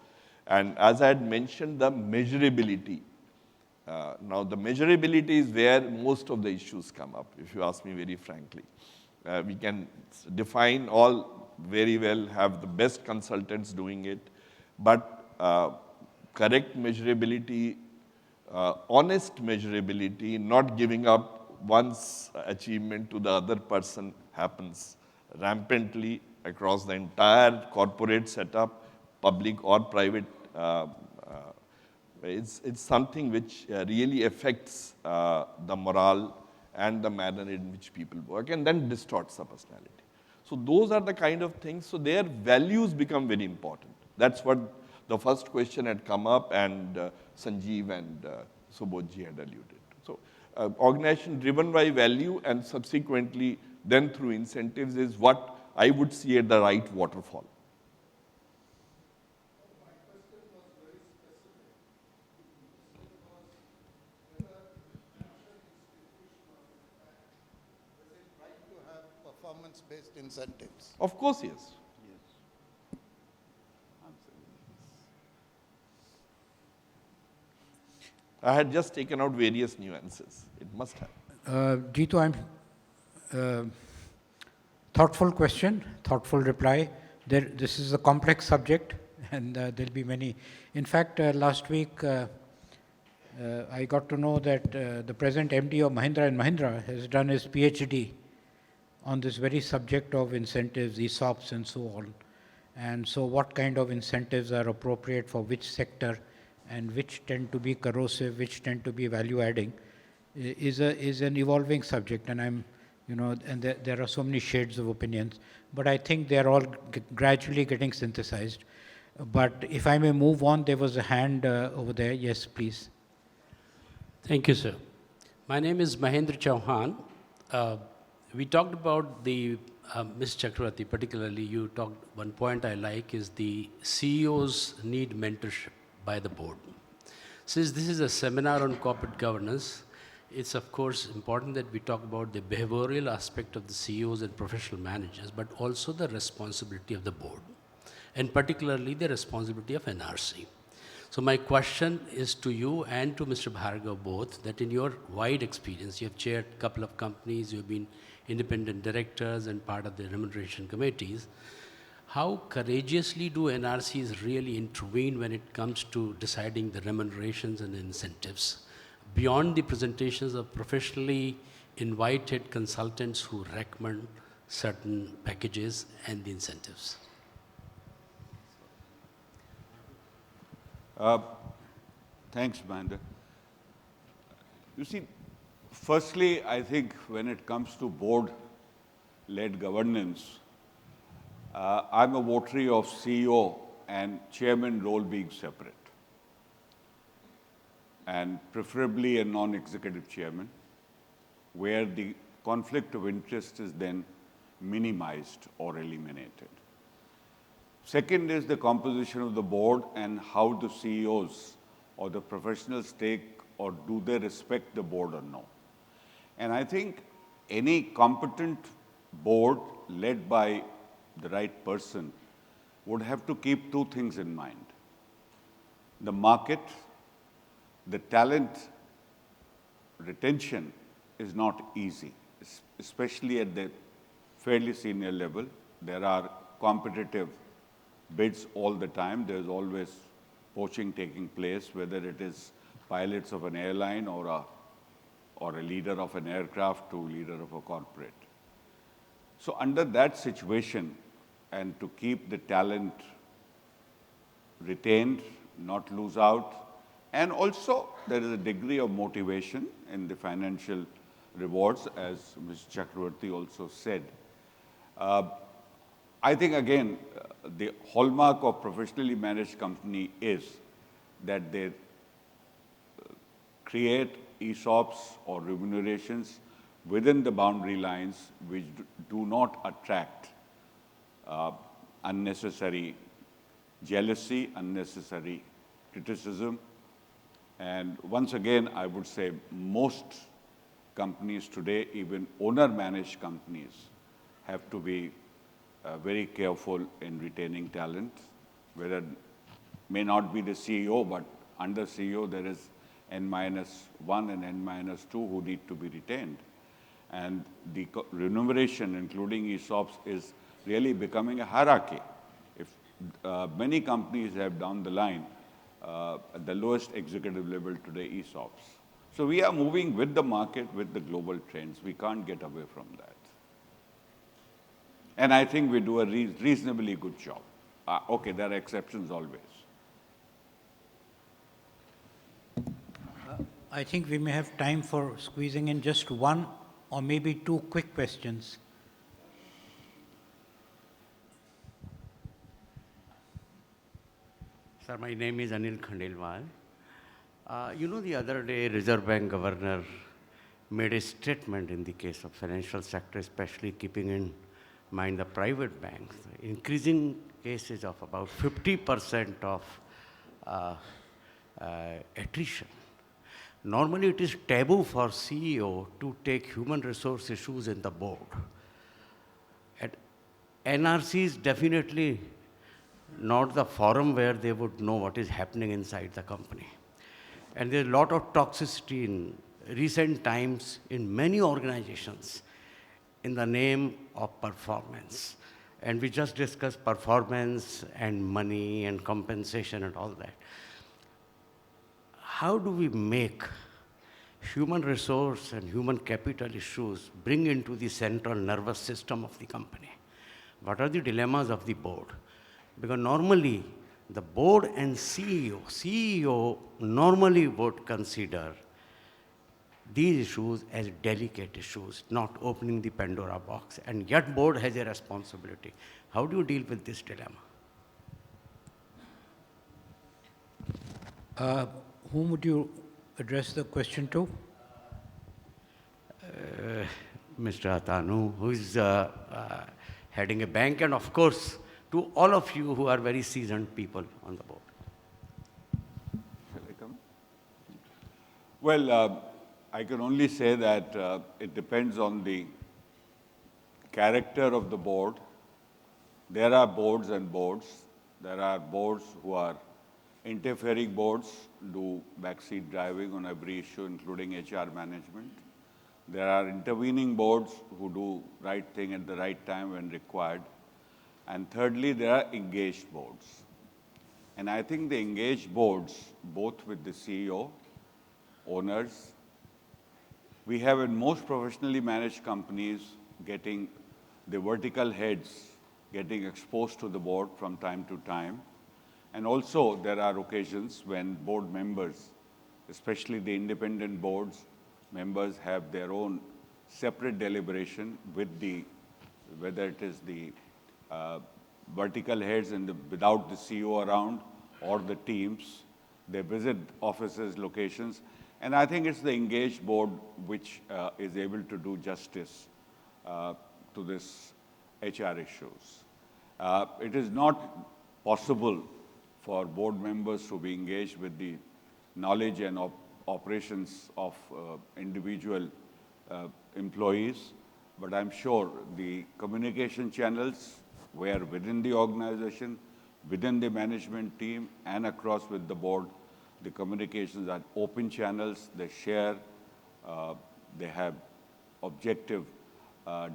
[SPEAKER 3] And as I had mentioned, the measurability. Now, the measurability is where most of the issues come up, if you ask me very frankly. We can define all very well, have the best consultants doing it, but correct measurability, honest measurability, not giving up one's achievement to the other person happens rampantly across the entire corporate setup, public or private. It's something which really affects the morale and the manner in which people work, and then distorts the personality. So those are the kind of things, so their values become very important. That's what the first question had come up, and Sanjeev and Subodh ji had alluded to. So organization driven by value and subsequently then through incentives is what I would see at the right waterfall.
[SPEAKER 7] Performance-based incentives.
[SPEAKER 3] Of course, yes. I had just taken out various nuances. It must have.
[SPEAKER 2] Jitu, thoughtful question, thoughtful reply. This is a complex subject, and there'll be many. In fact, last week, I got to know that the present MD of Mahindra & Mahindra has done his PhD on this very subject of incentives, ESOPs and so on. And so what kind of incentives are appropriate for which sector and which tend to be corrosive, which tend to be value adding is an evolving subject. And I'm, and there are so many shades of opinions, but I think they're all gradually getting synthesized. But if I may move on, there was a hand over there. Yes, please.
[SPEAKER 8] Thank you, sir. My name is Mahendra Chauhan. We talked about the Ms. Chakraborty, particularly you talked, one point I like is the CEOs need mentorship by the board. Since this is a seminar on corporate governance, it's of course important that we talk about the behavioral aspect of the CEOs and professional managers, but also the responsibility of the board, and particularly the responsibility of NRC. So my question is to you and to Mr. Bhargava both, that in your wide experience, you have chaired a couple of companies, you have been independent directors and part of the remuneration committees. How courageously do NRCs really intervene when it comes to deciding the remunerations and incentives, beyond the presentations of professionally invited consultants who recommend certain packages and the incentives?
[SPEAKER 4] Thanks, Mahendra. You see, firstly, I think when it comes to board-led governance, I'm a votary of CEO and chairman role being separate, and preferably a non-executive chairman, where the conflict of interest is then minimized or eliminated. Second is the composition of the board and how the CEOs or the professionals take, or do they respect the board or no. And I think any competent board led by the right person would have to keep two things in mind. The market, the talent retention is not easy, especially at the fairly senior level. There are competitive bids all the time. There's always poaching taking place, whether it is pilots of an airline or a leader of an aircraft to leader of a corporate. So under that situation, and to keep the talent retained, not lose out, and also there is a degree of motivation in the financial rewards, as Ms. Chakraborty also said. I think, again, the hallmark of professionally managed company is that they create ESOPs or remunerations within the boundary lines which do not attract unnecessary jealousy, unnecessary criticism. And once again, I would say most companies today, even owner-managed companies, have to be very careful in retaining talent, whether may not be the CEO, but under CEO there is N-1 and N-2 who need to be retained. And the remuneration, including ESOPs, is really becoming a hierarchy. If many companies have down the line, at the lowest executive level today, ESOPs. So we are moving with the market, with the global trends. We can't get away from that. And I think we do a reasonably good job. Okay, there are exceptions always.
[SPEAKER 2] I think we may have time for squeezing in just one or maybe two quick questions.
[SPEAKER 9] Sir, my name is Anil Khandelwal. You know, the other day, Reserve Bank Governor made a statement in the case of financial sector, especially keeping in mind the private banks, increasing cases of about 50% of attrition. Normally, it is taboo for CEO to take human resource issues in the board. At NRC is definitely not the forum where they would know what is happening inside the company. And there's a lot of toxicity in recent times in many organizations in the name of performance. And we just discussed performance and money and compensation and all that. How do we make human resource and human capital issues bring into the central nervous system of the company? What are the dilemmas of the board? Because normally, the board and CEO normally would consider these issues as delicate issues, not opening the Pandora box, and yet board has a responsibility. How do you deal with this dilemma?
[SPEAKER 2] Whom would you address the question to?
[SPEAKER 9] Mr. Atanu, who is heading a bank, and of course, to all of you who are very seasoned people on the board.
[SPEAKER 4] Shall I come? Well, I can only say that it depends on the character of the board. There are boards and boards. There are boards who are interfering boards, do backseat driving on every issue, including HR management. There are intervening boards who do right thing at the right time when required. And thirdly, there are engaged boards. And I think the engaged boards, both with the CEO, owners, we have in most professionally managed companies getting the vertical heads getting exposed to the board from time to time. And also there are occasions when board members, especially the independent boards, members have their own separate deliberation with the, whether it is the vertical heads and without the CEO around or the teams. They visit offices, locations. And I think it's the engaged board which is able to do justice to this HR issues. It is not possible for board members to be engaged with the knowledge and operations of individual employees, but I'm sure the communication channels where within the organization, within the management team and across with the board, the communications are open channels, they share, they have objective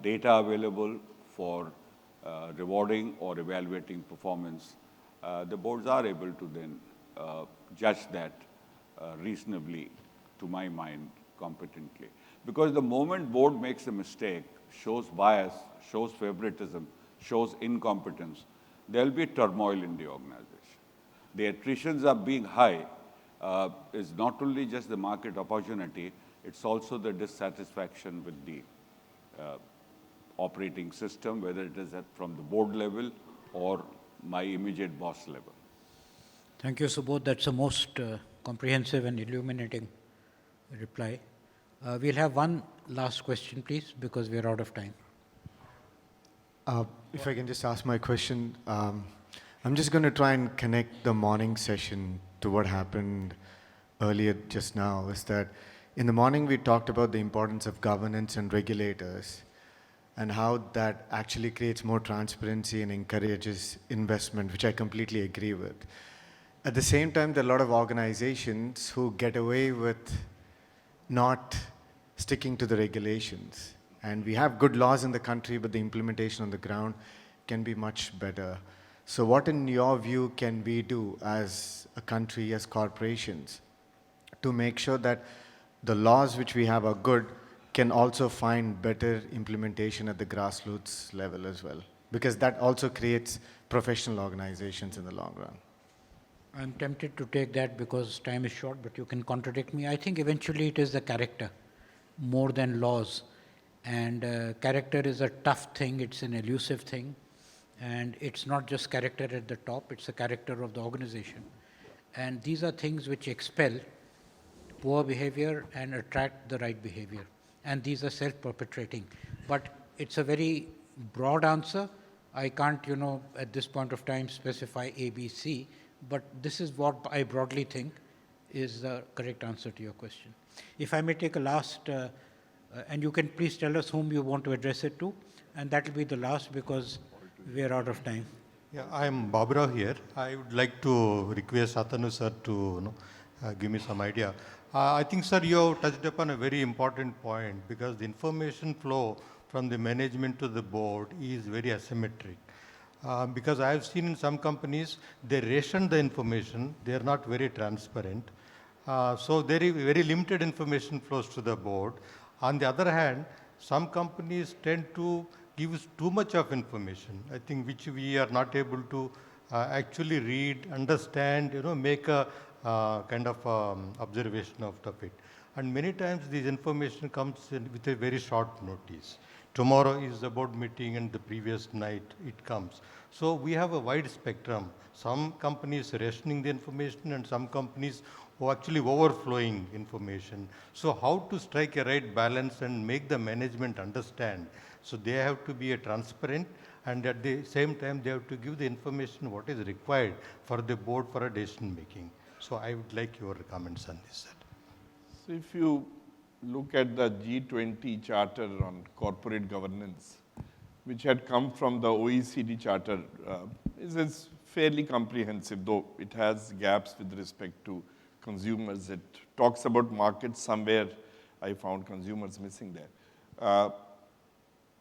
[SPEAKER 4] data available for rewarding or evaluating performance. The boards are able to then judge that reasonably, to my mind, competently. Because the moment board makes a mistake, shows bias, shows favoritism, shows incompetence, there will be turmoil in the organization. The attritions are being high is not only just the market opportunity, it's also the dissatisfaction with the operating system, whether it is from the board level or my immediate boss level.
[SPEAKER 2] Thank you, Subodh. That's the most comprehensive and illuminating reply. We'll have one last question, please, because we're out of time.
[SPEAKER 10] If I can just ask my question, I'm just going to try and connect the morning session to what happened earlier just now is that in the morning we talked about the importance of governance and regulators and how that actually creates more transparency and encourages investment, which I completely agree with. At the same time, there are a lot of organizations who get away with not sticking to the regulations. And we have good laws in the country, but the implementation on the ground can be much better. So what, in your view, can we do as a country, as corporations, to make sure that the laws which we have are good, can also find better implementation at the grassroots level as well? Because that also creates professional organizations in the long run.
[SPEAKER 2] I'm tempted to take that because time is short, but you can contradict me. I think eventually it is the character more than laws. And character is a tough thing, it's an elusive thing. And it's not just character at the top, it's the character of the organization. And these are things which expel poor behavior and attract the right behavior. And these are self-perpetrating. But it's a very broad answer. I can't, at this point of time specify A, B, C, but this is what I broadly think is the correct answer to your question. If I may take a last, and you can please tell us whom you want to address it to, and that will be the last because we are out of time.
[SPEAKER 5] Yeah, I am Babra here. I would like to request Atanu sir to give me some idea. I think, sir, you have touched upon a very important point because the information flow from the management to the board is very asymmetric. Because I have seen in some companies, they ration the information, they are not very transparent. So there is very limited information flows to the board. On the other hand, some companies tend to give us too much of information, I think, which we are not able to actually read, understand, make a kind of observation of it. And many times this information comes in with a very short notice. Tomorrow is the board meeting and the previous night it comes. So we have a wide spectrum. Some companies rationing the information and some companies who actually overflowing information. So how to strike a right balance and make the management understand? So they have to be a transparent, and at the same time they have to give the information what is required for the board for a decision making. So I would like your comments on this, sir.
[SPEAKER 3] So if you look at the G20 Charter on Corporate Governance, which had come from the OECD Charter, is fairly comprehensive, though it has gaps with respect to consumers. It talks about markets somewhere. I found consumers missing there.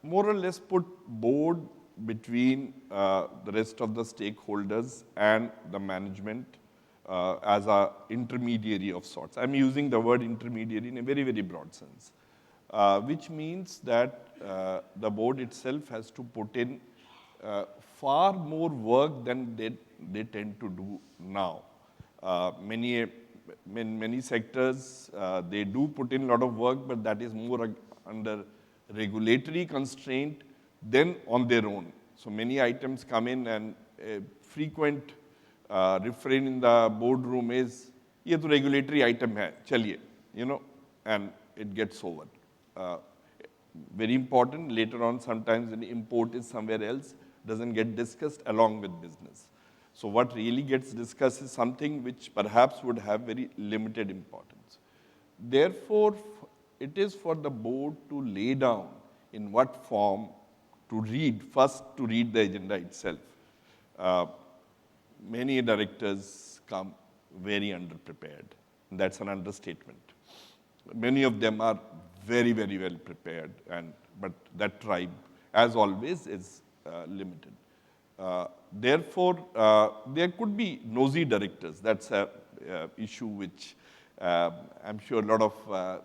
[SPEAKER 3] More or less put board between the rest of the stakeholders and the management as an intermediary of sorts. I'm using the word intermediary in a very, very broad sense, which means that the board itself has to put in far more work than they tend to do now. Many sectors, they do put in a lot of work, but that is more under regulatory constraint than on their own. So many items come in, and a frequent refrain in the boardroom is, "Ye to regulatory item hai, chaliye," and it gets over. Very important, later on sometimes when import is somewhere else, doesn't get discussed along with business. So what really gets discussed is something which perhaps would have very limited importance. Therefore, it is for the board to lay down in what form to read, first to read the agenda itself. Many directors come very underprepared. That's an understatement. Many of them are very, very well prepared, but that tribe, as always, is limited. Therefore, there could be nosy directors. That's an issue which I'm sure a lot of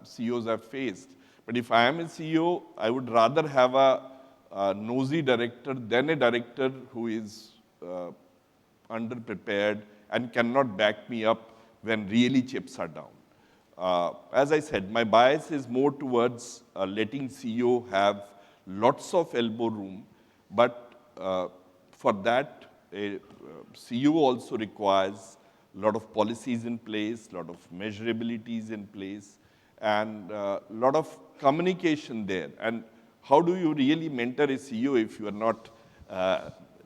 [SPEAKER 3] CEOs have faced. But if I am a CEO, I would rather have a nosy director than a director who is underprepared and cannot back me up when really chips are down. As I said, my bias is more towards letting CEO have lots of elbow room, but for that, a CEO also requires a lot of policies in place, a lot of measurabilities in place, and a lot of communication there. And how do you really mentor a CEO if you are not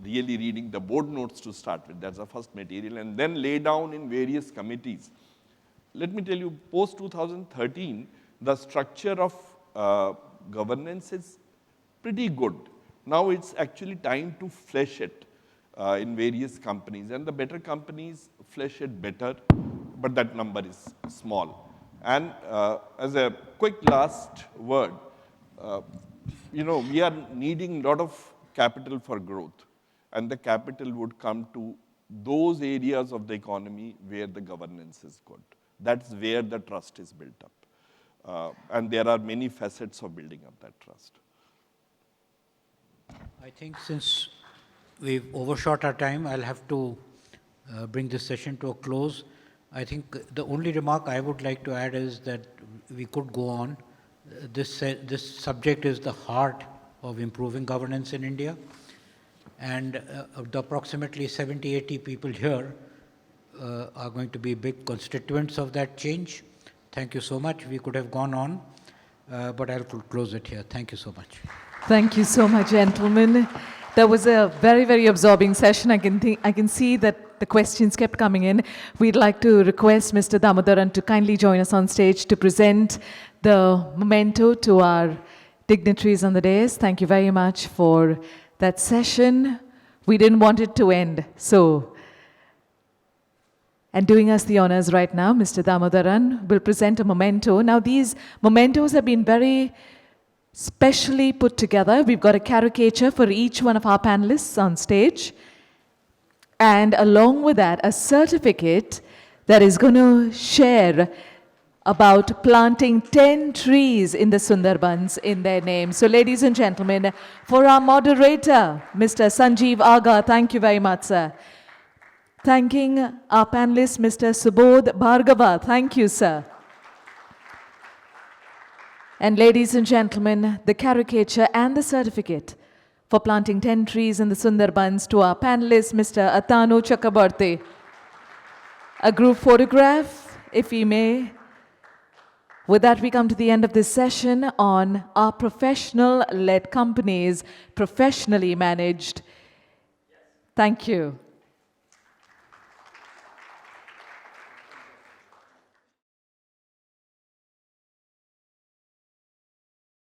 [SPEAKER 3] really reading the board notes to start with. That's the first material, and then lay down in various committees. Let me tell you, post-2013, the structure of governance is pretty good. Now it's actually time to flesh it in various companies, and the better companies flesh it better, but that number is small. And as a quick last word, we are needing a lot of capital for growth, and the capital would come to those areas of the economy where the governance is good. That's where the trust is built up. And there are many facets of building up that trust.
[SPEAKER 2] I think since we've overshot our time, I'll have to bring this session to a close. I think the only remark I would like to add is that we could go on. This subject is the heart of improving governance in India. And the approximately 70, 80 people here are going to be big constituents of that change. Thank you so much. We could have gone on, but I'll close it here. Thank you so much.
[SPEAKER 1] Thank you so much, gentlemen. That was a very, very absorbing session. I can see that the questions kept coming in. We'd like to request Mr. Damodaran to kindly join us on stage to present the memento to our dignitaries on the dais. Thank you very much for that session. We didn't want it to end, so. And doing us the honors right now, Mr. Damodaran will present a memento. Now, these mementos have been very specially put together. We've got a caricature for each one of our panelists on stage. And along with that, a certificate that is going to share about planting 10 trees in the Sundarbans in their name. So, ladies and gentlemen, for our moderator, Mr. Sanjeev Aga, thank you very much, sir. Thanking our panelist, Mr. Subodh Bhargava. Thank you, sir. And ladies and gentlemen, the caricature and the certificate for planting 10 trees in the Sundarbans to our panelist, Mr. Atanu Chakraborty. A group photograph, if we may. With that, we come to the end of this session on our professional-led companies, professionally managed. Thank you.